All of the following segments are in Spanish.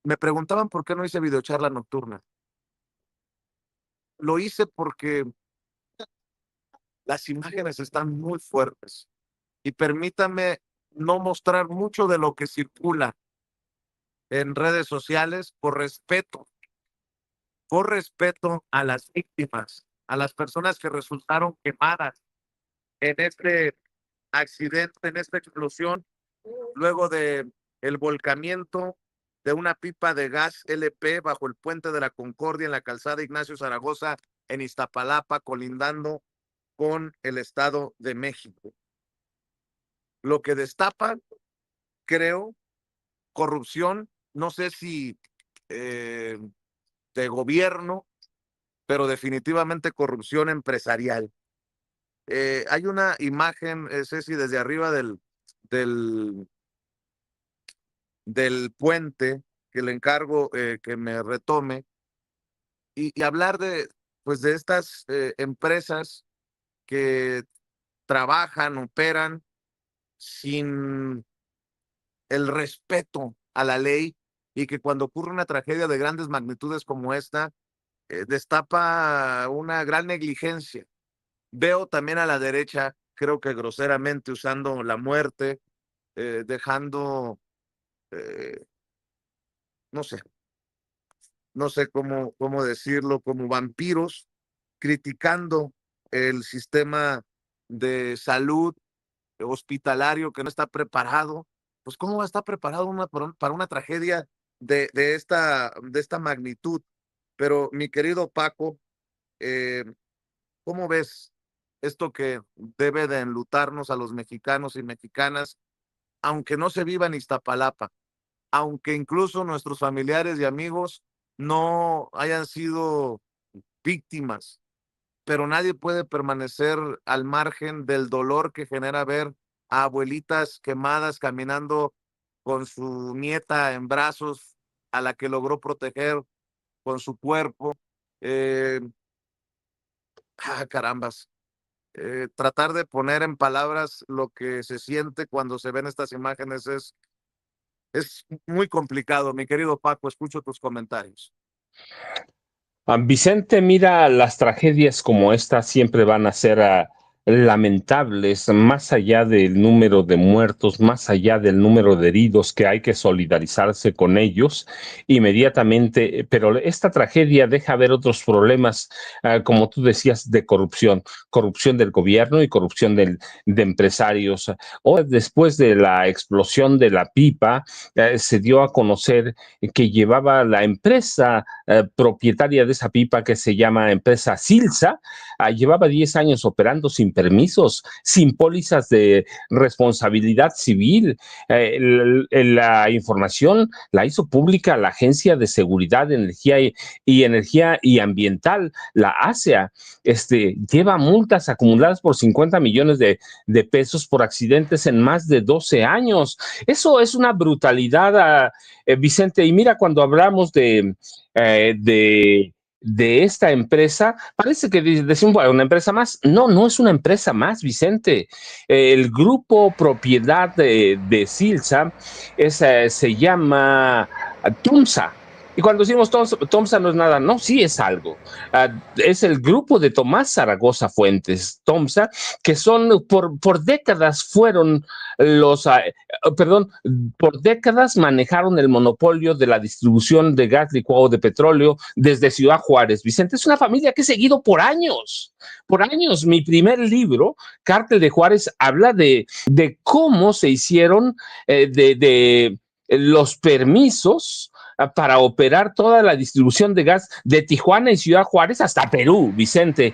Me preguntaban por qué no hice videocharla nocturna. Lo hice porque las imágenes están muy fuertes y permítame no mostrar mucho de lo que circula en redes sociales por respeto a las víctimas, a las personas que resultaron quemadas en este accidente, en esta explosión, luego de el volcamiento de una pipa de gas LP bajo el puente de la Concordia en la calzada Ignacio Zaragoza en Iztapalapa, colindando con el Estado de México. Lo que destapa, creo, corrupción, no sé si eh, de gobierno, pero definitivamente corrupción empresarial. Hay una imagen, Ceci, desde arriba del, del puente que le encargo que me retome y hablar pues de estas empresas que trabajan, operan sin el respeto a la ley y que cuando ocurre una tragedia de grandes magnitudes como esta, destapa una gran negligencia. Veo también a la derecha, creo que groseramente usando la muerte, dejando, eh, no sé, no sé cómo decirlo, como vampiros, criticando el sistema de salud hospitalario que no está preparado. Pues, ¿cómo va a estar preparado para una tragedia de esta magnitud? Pero, mi querido Paco, eh, ¿cómo ves esto que debe de enlutarnos a los mexicanos y mexicanas, aunque no se viva en Iztapalapa, aunque incluso nuestros familiares y amigos no hayan sido víctimas, pero nadie puede permanecer al margen del dolor que genera ver a abuelitas quemadas caminando con su nieta en brazos, a la que logró proteger con su cuerpo? Eh, carambas. Tratar de poner en palabras lo que se siente cuando se ven estas imágenes es muy complicado. Mi querido Paco, escucho tus comentarios. Vicente, mira, las tragedias como esta siempre van a ser lamentables, más allá del número de muertos, más allá del número de heridos, que hay que solidarizarse con ellos inmediatamente, pero esta tragedia deja ver otros problemas, como tú decías, de corrupción, corrupción del gobierno y corrupción de empresarios. Hoy, después de la explosión de la pipa, se dio a conocer que llevaba la empresa propietaria de esa pipa, que se llama empresa Silsa, llevaba 10 años operando sin permisos, sin pólizas de responsabilidad civil. La información la hizo pública la Agencia de Seguridad de Energía y Ambiental, la ASEA. Lleva multas acumuladas por 50 millones de pesos por accidentes en más de 12 años. Eso es una brutalidad, Vicente. Y mira, cuando hablamos eh, de, de esta empresa, parece que decimos, bueno, una empresa más. No, no es una empresa más, Vicente. El grupo propiedad de Silsa se llama Tumsa. Y cuando decimos Tomsa no es nada, no, sí es algo. Es el grupo de Tomás Zaragoza Fuentes, Tomsa, que son por décadas fueron perdón, por décadas manejaron el monopolio de la distribución de gas licuado de petróleo desde Ciudad Juárez. Vicente, es una familia que he seguido por años. Por años, mi primer libro, Cártel de Juárez, habla de cómo se hicieron de los permisos para operar toda la distribución de gas de Tijuana y Ciudad Juárez hasta Perú, Vicente.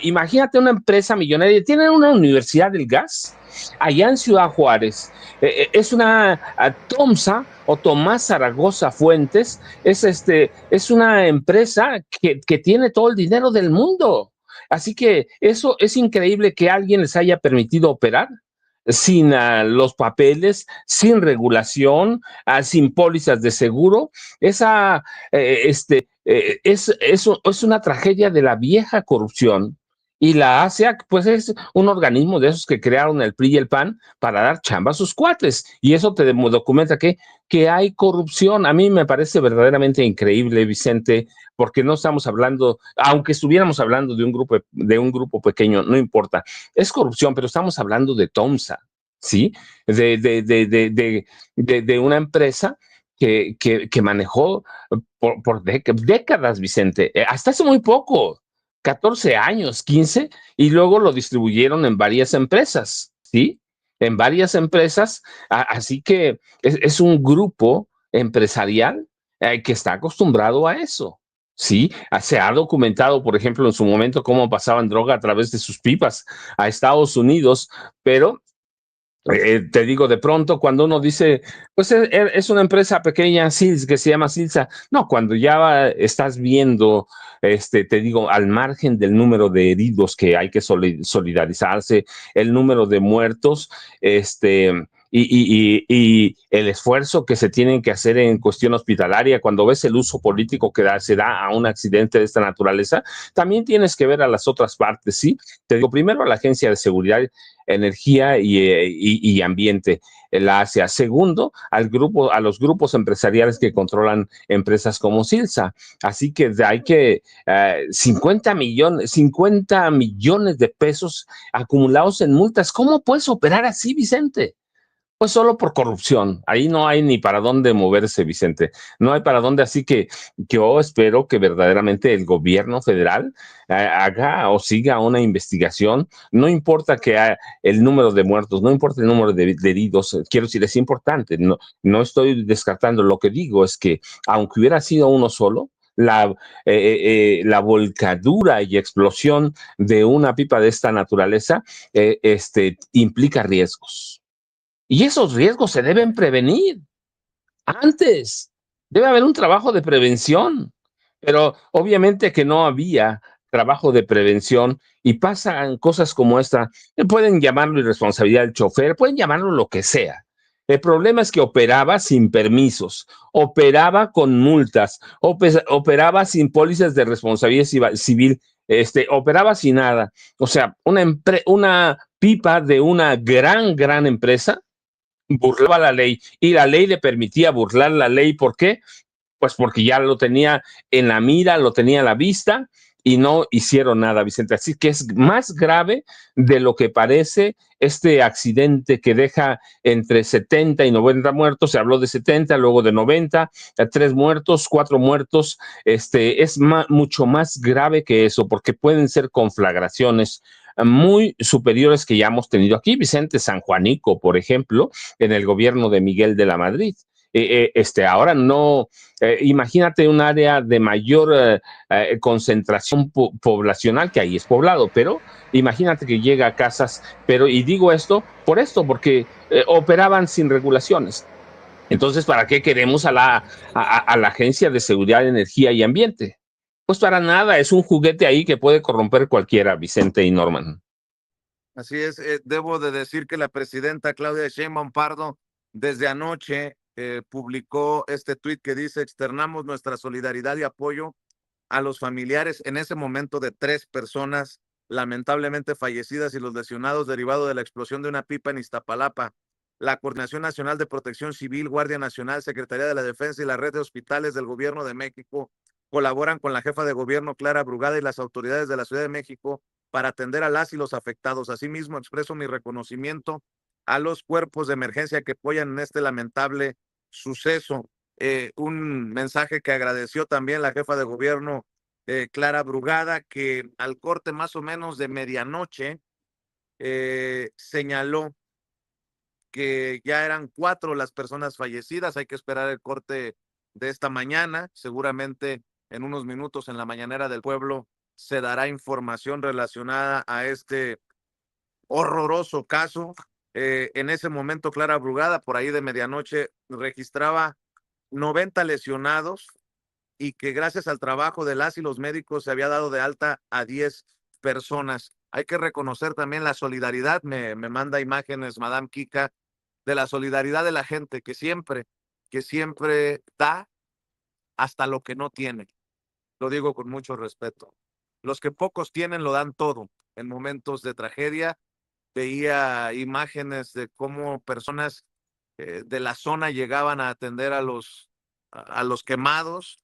Imagínate una empresa millonaria, tienen una universidad del gas allá en Ciudad Juárez. Es una Tomsa o Tomás Zaragoza Fuentes, es una empresa que tiene todo el dinero del mundo. Así que eso es increíble, que alguien les haya permitido operar sin los papeles, sin regulación, sin pólizas de seguro. Es una tragedia de la vieja corrupción Y la ASEA, pues es un organismo de esos que crearon el PRI y el PAN para dar chamba a sus cuates. Y eso te documenta que hay corrupción. A mí me parece verdaderamente increíble, Vicente, porque no estamos hablando, aunque estuviéramos hablando de un grupo pequeño, no importa. Es corrupción, pero estamos hablando de Tomsa, ¿sí? De una empresa que manejó por décadas, Vicente, hasta hace muy poco. 14 años, 15, y luego lo distribuyeron en varias empresas, ¿sí? En varias empresas, así que es un grupo empresarial que está acostumbrado a eso, ¿sí? Se ha documentado, por ejemplo, en su momento cómo pasaban droga a través de sus pipas a Estados Unidos, pero te digo, de pronto, cuando uno dice, pues es una empresa pequeña, que se llama Silsa, no, cuando ya estás viendo, te digo, al margen del número de heridos que hay que solidarizarse, el número de muertos, y el esfuerzo que se tienen que hacer en cuestión hospitalaria, cuando ves el uso político que se da a un accidente de esta naturaleza, también tienes que ver a las otras partes, ¿sí? Te digo, primero a la Agencia de Seguridad, Energía y Ambiente, la ASEA. Segundo, a los grupos empresariales que controlan empresas como Silsa. Así que hay que 50 millones de pesos acumulados en multas. ¿Cómo puedes operar así, Vicente? Pues solo por corrupción. Ahí no hay ni para dónde moverse, Vicente. No hay para dónde. Así que yo espero que verdaderamente el gobierno federal haga o siga una investigación. No importa el número de muertos, no importa el número de heridos. Quiero decir, es importante. No, no estoy descartando. Lo que digo es que, aunque hubiera sido uno solo, la volcadura y explosión de una pipa de esta naturaleza implica riesgos. Y esos riesgos se deben prevenir antes. Debe haber un trabajo de prevención, pero obviamente que no había trabajo de prevención y pasan cosas como esta. Pueden llamarlo irresponsabilidad del chofer, pueden llamarlo lo que sea. El problema es que operaba sin permisos, operaba con multas, operaba sin pólizas de responsabilidad civil, operaba sin nada. O sea, una pipa de una gran empresa burlaba la ley y la ley le permitía burlar la ley. ¿Por qué? Pues porque ya lo tenía en la mira, lo tenía a la vista y no hicieron nada, Vicente. Así que es más grave de lo que parece este accidente que deja entre 70 y 90 muertos. Se habló de 70, luego de 90, 3 muertos, 4 muertos. Es mucho más grave que eso porque pueden ser conflagraciones muy superiores que ya hemos tenido aquí. Vicente Sanjuanico, por ejemplo, en el gobierno de Miguel de la Madrid. Ahora no, imagínate un área de mayor concentración poblacional, que ahí es poblado, pero imagínate que llega a casas, y digo esto, porque operaban sin regulaciones. Entonces, ¿para qué queremos a la Agencia de Seguridad, Energía y Ambiente? Pues para nada, es un juguete ahí que puede corromper cualquiera, Vicente y Norman. Así es, debo de decir que la presidenta Claudia Sheinbaum Pardo desde anoche publicó este tuit que dice: externamos nuestra solidaridad y apoyo a los familiares en ese momento de 3 personas lamentablemente fallecidas y los lesionados derivado de la explosión de una pipa en Iztapalapa. La Coordinación Nacional de Protección Civil, Guardia Nacional, Secretaría de la Defensa y la red de hospitales del Gobierno de México colaboran con la jefa de gobierno Clara Brugada y las autoridades de la Ciudad de México para atender a las y los afectados. Asimismo, expreso mi reconocimiento a los cuerpos de emergencia que apoyan en este lamentable suceso. Un mensaje que agradeció también la jefa de gobierno Clara Brugada, que al corte más o menos de medianoche señaló que ya eran 4 las personas fallecidas. Hay que esperar el corte de esta mañana. Seguramente en unos minutos en la mañanera del pueblo se dará información relacionada a este horroroso caso. En ese momento, Clara Brugada, por ahí de medianoche, registraba 90 lesionados y que gracias al trabajo de las y los médicos se había dado de alta a 10 personas. Hay que reconocer también la solidaridad. Me manda imágenes, Madame Kika, de la solidaridad de la gente que siempre da hasta lo que no tiene. Lo digo con mucho respeto. Los que pocos tienen lo dan todo en momentos de tragedia. Veía imágenes de cómo personas de la zona llegaban a atender a los quemados.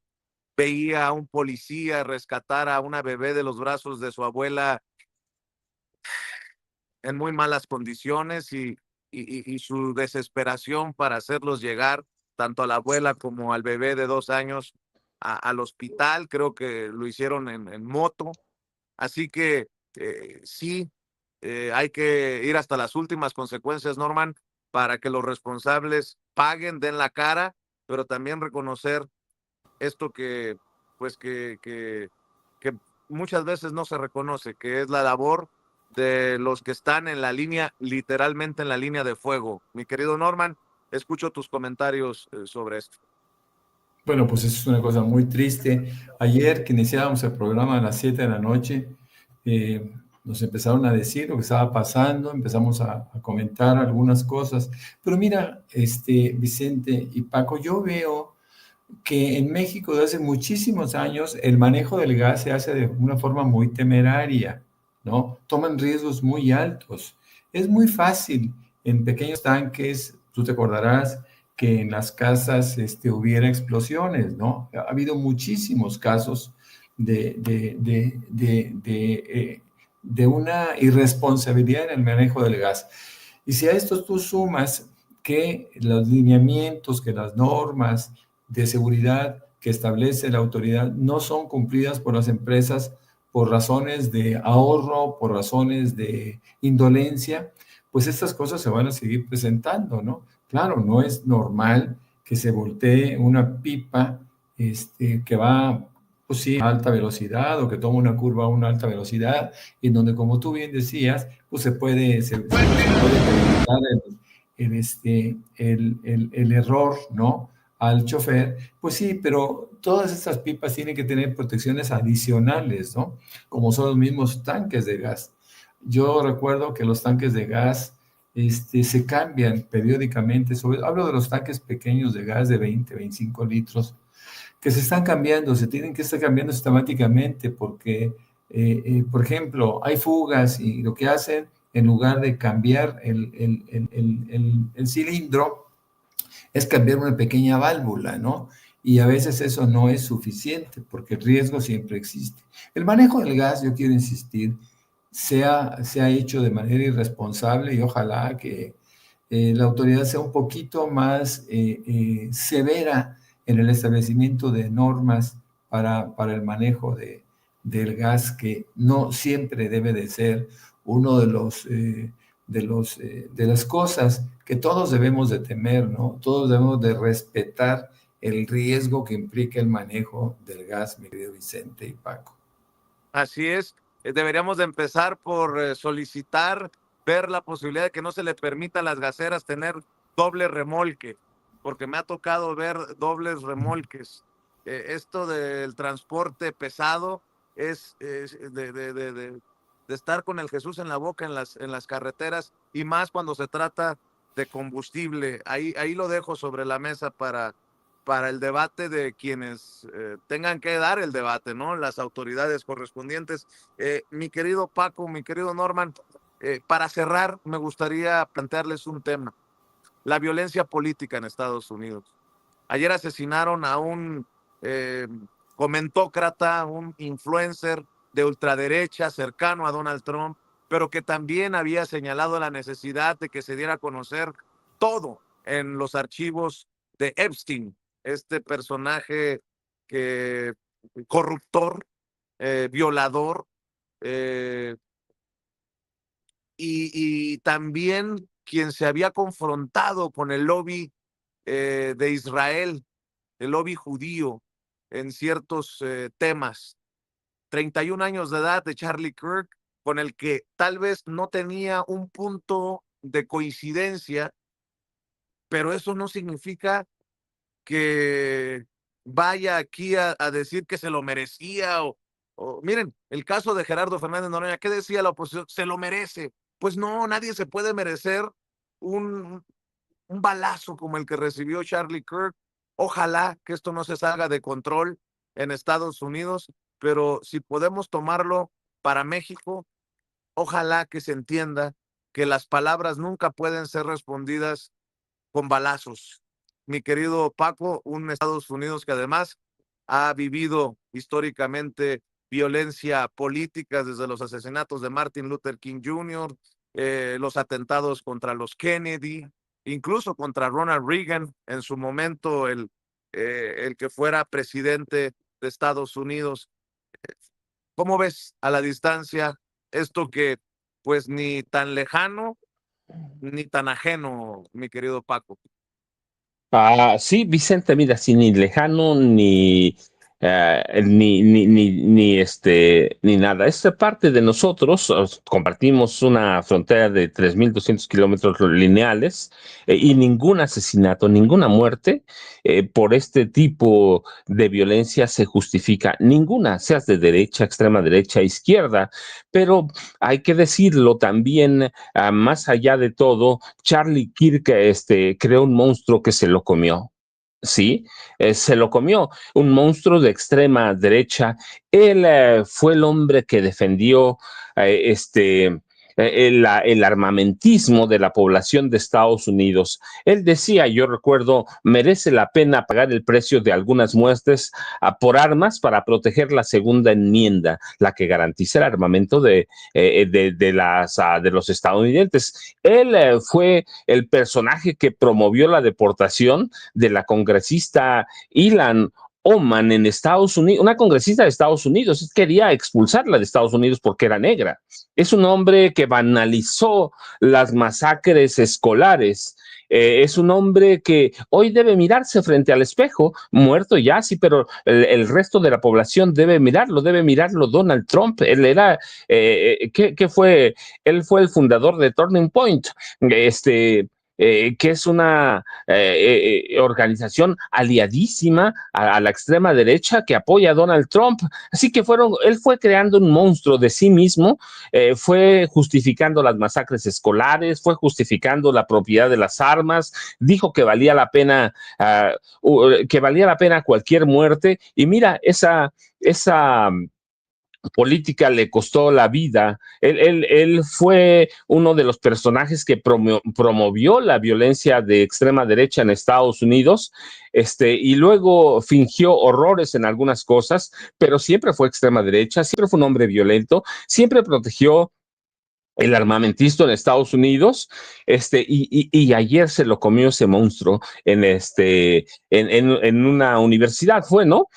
Veía a un policía rescatar a una bebé de los brazos de su abuela en muy malas condiciones y su desesperación para hacerlos llegar, tanto a la abuela como al bebé de 2 años, al hospital. Creo que lo hicieron en moto. Así que sí, hay que ir hasta las últimas consecuencias, Norman, para que los responsables paguen, den la cara, pero también reconocer esto que, pues que muchas veces no se reconoce, que es la labor de los que están en la línea, literalmente en la línea de fuego. Mi querido Norman, escucho tus comentarios sobre esto. Bueno, pues eso es una cosa muy triste. Ayer que iniciábamos el programa a las 7 de la noche, nos empezaron a decir lo que estaba pasando, empezamos a comentar algunas cosas. Pero mira, Vicente y Paco, yo veo que en México desde hace muchísimos años el manejo del gas se hace de una forma muy temeraria, ¿no? Toman riesgos muy altos. Es muy fácil en pequeños tanques, tú te acordarás que en las casas hubiera explosiones, ¿no? Ha habido muchísimos casos de una irresponsabilidad en el manejo del gas. Y si a esto tú sumas que los lineamientos, que las normas de seguridad que establece la autoridad no son cumplidas por las empresas por razones de ahorro, por razones de indolencia, pues estas cosas se van a seguir presentando, ¿no? Claro, no es normal que se voltee una pipa que va, pues sí, a alta velocidad o que toma una curva a una alta velocidad, en donde, como tú bien decías, pues se puede presentar el error, ¿no? Al chofer, pues sí, pero todas estas pipas tienen que tener protecciones adicionales, ¿no? Como son los mismos tanques de gas. Yo recuerdo que los tanques de gas se cambian periódicamente, hablo de los tanques pequeños de gas de 20, 25 litros, que se están cambiando, se tienen que estar cambiando sistemáticamente porque, por ejemplo, hay fugas y lo que hacen, en lugar de cambiar el cilindro, es cambiar una pequeña válvula, ¿no? Y a veces eso no es suficiente porque el riesgo siempre existe. El manejo del gas, yo quiero insistir, se ha hecho de manera irresponsable y ojalá que la autoridad sea un poquito más severa en el establecimiento de normas para el manejo del gas, que no siempre debe de ser uno de las cosas que todos debemos de temer, ¿no? Todos debemos de respetar el riesgo que implica el manejo del gas, mi querido Vicente y Paco. Así es, deberíamos de empezar por solicitar ver la posibilidad de que no se le permita a las gaseras tener doble remolque, porque me ha tocado ver dobles remolques. Esto del transporte pesado es de estar con el Jesús en la boca en las carreteras, y más cuando se trata de combustible. Ahí lo dejo sobre la mesa para el debate de quienes tengan que dar el debate, ¿no? Las autoridades correspondientes. Mi querido Paco, mi querido Norman, para cerrar, me gustaría plantearles un tema: la violencia política en Estados Unidos. Ayer asesinaron a un eh, comentócrata, un influencer de ultraderecha cercano a Donald Trump, pero que también había señalado la necesidad de que se diera a conocer todo en los archivos de Epstein, este personaje que corruptor, violador, eh, y también quien se había confrontado con el lobby de Israel, el lobby judío, en ciertos temas. 31 años de edad de Charlie Kirk, con el que tal vez no tenía un punto de coincidencia, pero eso no significa que vaya aquí a decir que se lo merecía. Miren, el caso de Gerardo Fernández Noroña, ¿qué decía la oposición? Se lo merece. Pues no, nadie se puede merecer un, un balazo como el que recibió Charlie Kirk. Ojalá que esto no se salga de control en Estados Unidos, pero si podemos tomarlo para México, Ojalá que se entienda que las palabras nunca pueden ser respondidas con balazos. Mi querido Paco, un Estados Unidos que además ha vivido históricamente violencia política desde los asesinatos de Martin Luther King Jr., los atentados contra los Kennedy, incluso contra Ronald Reagan, en su momento el que fuera presidente de Estados Unidos. ¿Cómo ves a la distancia esto que pues ni tan lejano ni tan ajeno, mi querido Paco? Sí, Vicente, mira, sí, ni lejano, ni nada. Esta parte de nosotros compartimos una frontera de 3.200 kilómetros lineales y ningún asesinato, ninguna muerte por este tipo de violencia se justifica. Ninguna, seas de derecha, extrema derecha, izquierda. Pero hay que decirlo también, más allá de todo, Charlie Kirk creó un monstruo que se lo comió. Sí, se lo comió, un monstruo de extrema derecha. Él fue el hombre que defendió el armamentismo de la población de Estados Unidos. Él decía, yo recuerdo, merece la pena pagar el precio de algunas muertes por armas para proteger la segunda enmienda, la que garantiza el armamento de los estadounidenses. Él fue el personaje que promovió la deportación de la congresista Ilan Oman en Estados Unidos, una congresista de Estados Unidos, quería expulsarla de Estados Unidos porque era negra. Es un hombre que banalizó las masacres escolares. Es un hombre que hoy debe mirarse frente al espejo, muerto ya, sí, pero el resto de la población debe mirarlo Donald Trump. Él era, ¿qué fue? Él fue el fundador de Turning Point, que es una organización aliadísima a la extrema derecha que apoya a Donald Trump. Así que él fue creando un monstruo de sí mismo, fue justificando las masacres escolares, fue justificando la propiedad de las armas, dijo que valía la pena cualquier muerte. Y mira, esa política le costó la vida. Él fue uno de los personajes que promovió la violencia de extrema derecha en Estados Unidos, y luego fingió horrores en algunas cosas, pero siempre fue extrema derecha, siempre fue un hombre violento, siempre protegió el armamentismo en Estados Unidos, y ayer se lo comió ese monstruo en una universidad, fue, ¿no?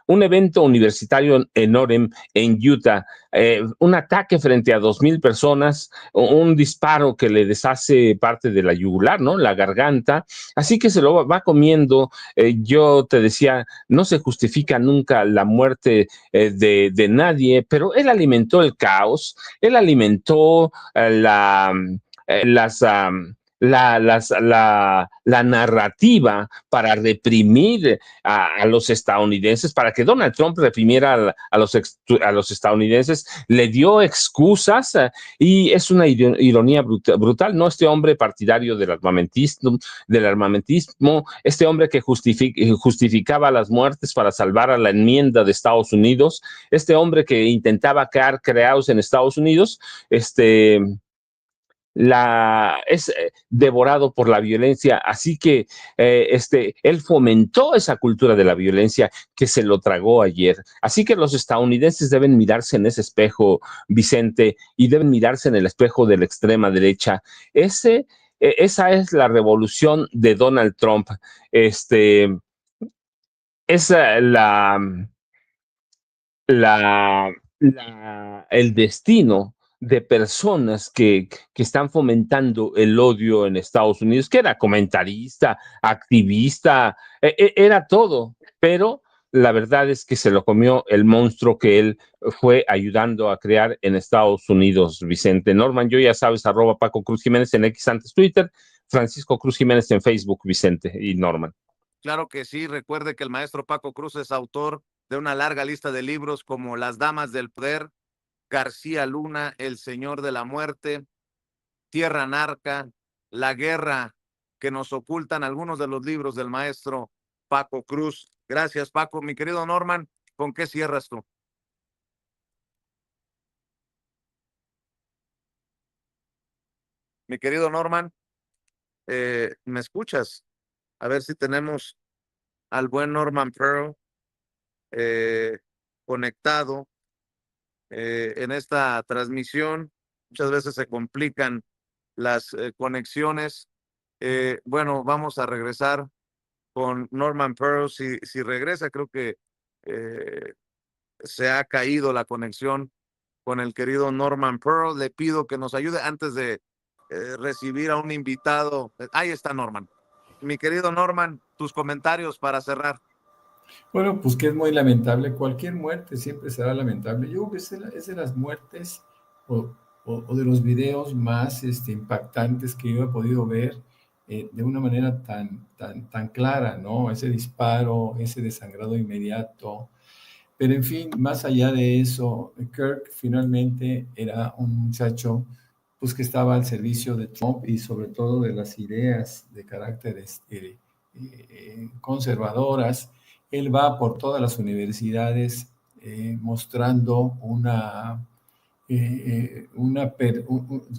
Un evento universitario en Orem, en Utah, un ataque frente a 2,000 personas, un disparo que le deshace parte de la yugular, ¿no? La garganta, así que se lo va comiendo. Yo te decía, no se justifica nunca la muerte de nadie, pero él alimentó el caos, él alimentó las... la narrativa para reprimir a los estadounidenses, para que Donald Trump reprimiera a los estadounidenses, le dio excusas y es una ironía brutal, ¿no? Este hombre partidario del armamentismo, este hombre que justificaba las muertes para salvar a la enmienda de Estados Unidos, este hombre que intentaba crear creados en Estados Unidos, es devorado por la violencia, así que él fomentó esa cultura de la violencia que se lo tragó ayer. Así que los estadounidenses deben mirarse en ese espejo, Vicente, y deben mirarse en el espejo de la extrema derecha. Esa es la revolución de Donald Trump. Es el destino de personas que están fomentando el odio en Estados Unidos, que era comentarista, activista, era todo, pero la verdad es que se lo comió el monstruo que él fue ayudando a crear en Estados Unidos, Vicente. Norman, yo ya sabes, @Paco Cruz Jiménez en X antes Twitter, Francisco Cruz Jiménez en Facebook, Vicente y Norman. Claro que sí, recuerde que el maestro Paco Cruz es autor de una larga lista de libros como Las Damas del Poder, García Luna, El Señor de la Muerte, Tierra Narca, La Guerra que nos ocultan, algunos de los libros del maestro Paco Cruz. Gracias, Paco. Mi querido Norman, ¿con qué cierras tú? Mi querido Norman, ¿me escuchas? A ver si tenemos al buen Norman Pearl conectado en esta transmisión. Muchas veces se complican las conexiones. Bueno, vamos a regresar con Norman Pearl. Si regresa, creo que eh, se ha caído la conexión con el querido Norman Pearl. Le pido que nos ayude antes de recibir a un invitado. Ahí está Norman. Mi querido Norman, tus comentarios para cerrar. Bueno, pues que es muy lamentable. Cualquier muerte siempre será lamentable. Yo creo que es de las muertes o de los videos más impactantes que yo he podido ver de una manera tan clara, ¿no? Ese disparo, ese desangrado inmediato. Pero en fin, más allá de eso, Kirk finalmente era un muchacho pues, que estaba al servicio de Trump y sobre todo de las ideas de carácter conservadoras. Él va por todas las universidades mostrando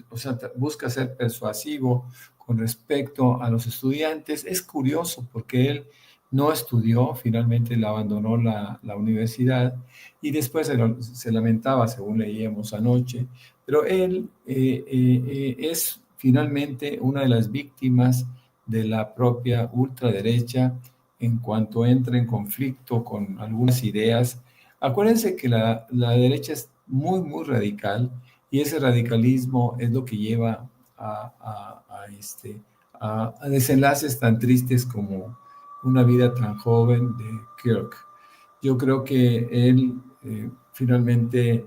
o sea, busca ser persuasivo con respecto a los estudiantes. Es curioso porque él no estudió, finalmente él abandonó la universidad y después se lamentaba, según leíamos anoche, pero él es finalmente una de las víctimas de la propia ultraderecha en cuanto entra en conflicto con algunas ideas. Acuérdense que la derecha es muy radical y ese radicalismo es lo que lleva a desenlaces tan tristes como una vida tan joven de Kirk. Yo creo que él finalmente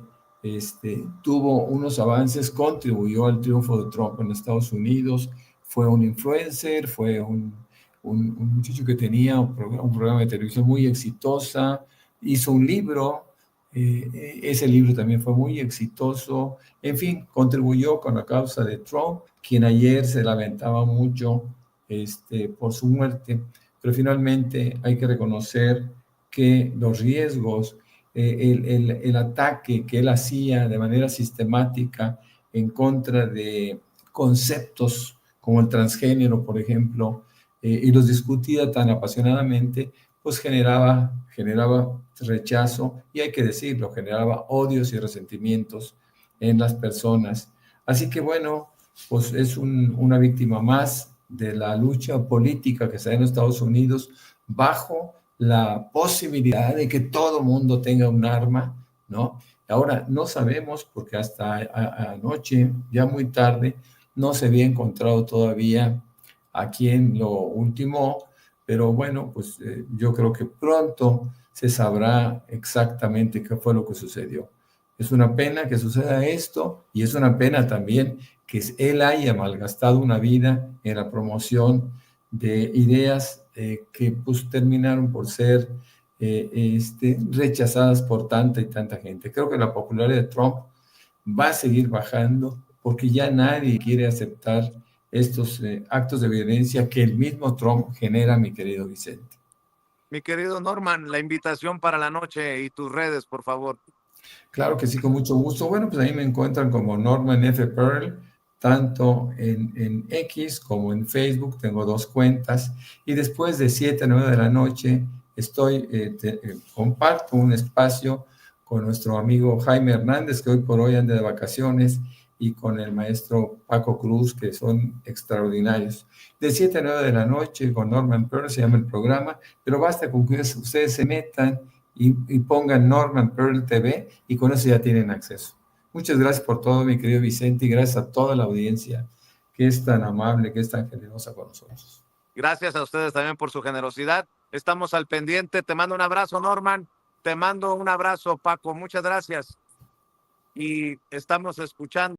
tuvo unos avances, contribuyó al triunfo de Trump en Estados Unidos, fue un influencer, fue un muchacho que tenía un programa de televisión muy exitosa, hizo un libro, ese libro también fue muy exitoso, en fin, contribuyó con la causa de Trump, quien ayer se lamentaba mucho por su muerte, pero finalmente hay que reconocer que los riesgos, el ataque que él hacía de manera sistemática en contra de conceptos como el transgénero, por ejemplo, y los discutía tan apasionadamente, pues generaba rechazo y hay que decirlo, generaba odios y resentimientos en las personas. Así que bueno, pues es una víctima más de la lucha política que se da en Estados Unidos bajo la posibilidad de que todo mundo tenga un arma, ¿no? Ahora, no sabemos, porque hasta anoche, ya muy tarde, no se había encontrado todavía a quien lo ultimó, pero bueno, pues yo creo que pronto se sabrá exactamente qué fue lo que sucedió. Es una pena que suceda esto y es una pena también que él haya malgastado una vida en la promoción de ideas que pues terminaron por ser rechazadas por tanta y tanta gente. Creo que la popularidad de Trump va a seguir bajando porque ya nadie quiere aceptar estos actos de violencia que el mismo Trump genera, mi querido Vicente. Mi querido Norman, la invitación para la noche y tus redes, por favor. Claro que sí, con mucho gusto. Bueno, pues ahí me encuentran como Norman F. Pearl, tanto en X como en Facebook. Tengo 2 cuentas. Y después de 7 a 9 de la noche comparto un espacio con nuestro amigo Jaime Hernández, que hoy por hoy anda de vacaciones, y con el maestro Paco Cruz, que son extraordinarios. De 7 a 9 de la noche con Norman Pearl se llama el programa, pero basta con que ustedes se metan y pongan Norman Pearl TV y con eso ya tienen acceso. Muchas gracias por todo, mi querido Vicente, y gracias a toda la audiencia que es tan amable, que es tan generosa con nosotros. Gracias a ustedes también por su generosidad. Estamos al pendiente. Te mando un abrazo, Norman. Te mando un abrazo, Paco. Muchas gracias. Y estamos escuchando.